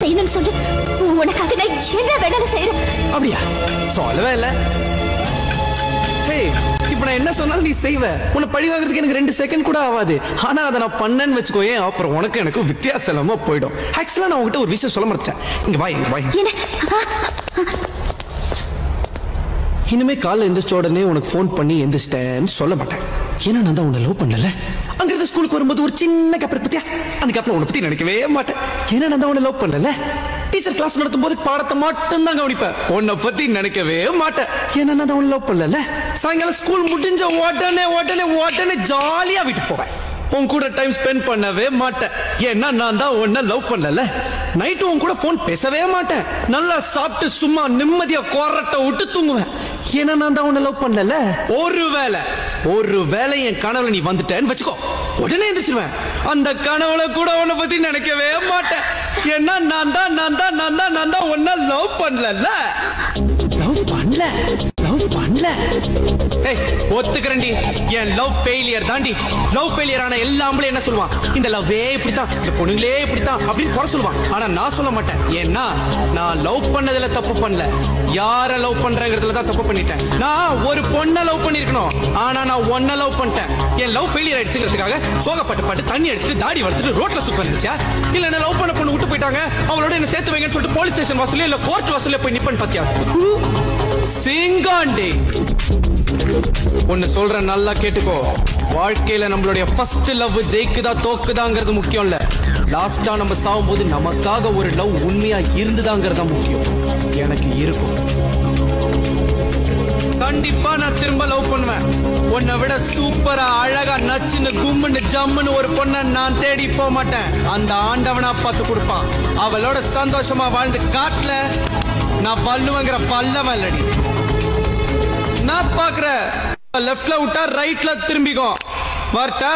செய்யணும்னு சொல்லு. உனக்காக நான் என்ன வேணாலும் செய்யறேன். அப்படியா? சொல்லவே இல்ல. இப்ப நான் என்ன சொன்னாலும் நீ செய்வ. உன்னை பழி வாங்குறதுக்கு எனக்கு 2 செகண்ட் கூட ஆகாது. ஆனா அதை நான் பண்ணேன்னு வச்சுக்கோயே, அப்புறம் உனக்கு எனக்கு வித்தியாசம் இல்லாம போயிடும். ஆக்சுவலா நான் உங்ககிட்ட ஒரு விஷயம் சொல்ல மறந்துட்டேன். இங்க வா. இனிமே காலைல எந்திரிச்ச உடனே உனக்கு போன் பண்ணி எந்திரிச்சிட்டேன்னு சொல்ல மாட்டேன். ஏன்னா நான் தான் உன்னை லவ் பண்ணல. அங்கிருந்து ஸ்கூலுக்கு வரும்போது ஒரு சின்ன கப்பர் பத்தியா, அந்த கப்பல உன்னை பத்தி நினைக்கவே மாட்டேன். ஏன்னா நான் தான் உன்னை லவ் பண்ணல. டீச்சர் கிளாஸ் நடத்தும் போது பாடத்தை மட்டும் தான் கவனிப்பேன். உன்னை பத்தி நினைக்கவே மாட்டேன். ஏன்னா நான் தான் உன்னை லவ் பண்ணல. சாயங்காலம் ஸ்கூல் முடிஞ்ச உடனே ஜாலியா வீட்டுக்கு போவேன். உன் கூட டைம் ஸ்பெண்ட் பண்ணவே மாட்டேன். ஏன்னா நான் தான் உன்னை லவ் பண்ணல. நைட்டு உன் கூட போன் பேசவே மாட்டேன். நல்லா சாப்பிட்டு சும்மா நிம்மதியா கொரட்டை விட்டு தூங்குவேன். ஏன்னா நான் தான் உன்னை லவ் பண்ணல. ஒருவேளை என் கனவுல நீ வந்துட்டேன்னு வச்சுக்கோ, உடனே எந்திரிச்சிருவேன். அந்த கனவுல கூட உன்னை பத்தி நினைக்கவே மாட்டேன். ஏன்னா நான் தான் உன்னை லவ் பண்ணல. ஒத்துக்கிறேன்டி, என் லவ் ஃபெயிலியர் தாண்டி. லவ் ஃபெயிலியர் ஆன எல்லாமே என்ன சொல்லுவான், இந்த லவ்வே இப்படித்தான், இந்த பொண்ணுங்களே இப்படித்தான் அப்படின்னு குறை சொல்லுவான். ஆனா நான் சொல்ல மாட்டேன். ஏன்னா நான் லவ் பண்ணதுல தப்பு பண்ணல, யார லவ் பண்றேங்கிறதுல தான் தப்பு பண்ணிட்டேன். நான் ஒரு பொண்ணை லவ் பண்ணிருக்கணும், ஆனா நான் ஒன்ன லவ் பண்ணிட்டேன். என் லவ் ஃபெயிலியர் ஆயிடுச்சுங்கிறதுக்காக சோகப்பட்டு தண்ணி அடிச்சுட்டு தாடி வளர்த்துட்டு ரோட்ல சுத்த வந்துச்சா, இல்ல என்ன லவ் பண்ண பொண்ணு விட்டு போயிட்டாங்க, அவளோட என்ன சேர்த்து வைங்கன்னு சொல்லிட்டு போலீஸ் ஸ்டேஷன் வாசல்ல இல்ல கோர்ட் வாசல்ல போய் நிப்பன் பாத்தியா? சிங்காண்டி ஒன்னு சொல்ற, நல்லா கேட்டுக்கோ. வாழ்க்கையில நம்மளுடைய ஃபர்ஸ்ட் லவ் ஜெயிக்குதா தோக்குதாங்கிறது முக்கியம் இல்ல. லாஸ்டா நம்ம சாவும் போது நமக்காக ஒரு லவ் உண்மையா இருந்துதாங்கிறதா முக்கியம். எனக்கு இருக்கும். கண்டிப்பா நான் திரும்ப லவ் பண்ணுவேன். உன்னை விட சூப்பரா அழகா நச்சுன்னு கும்முன்னு ஜம்முன்னு ஒரு பொண்ணை நான் தேடி போக மாட்டேன். அந்த ஆண்டவனா பார்த்து கொடுப்பான். அவளோட சந்தோஷமா வாழ்ந்து காட்டல நான் பல்லுவங்கிற பல்லவன் இல்லடி. நான் பாக்குற லெஃப்ட்ல விட்டா ரைட்ல திரும்பிக்கும். வரட்டா?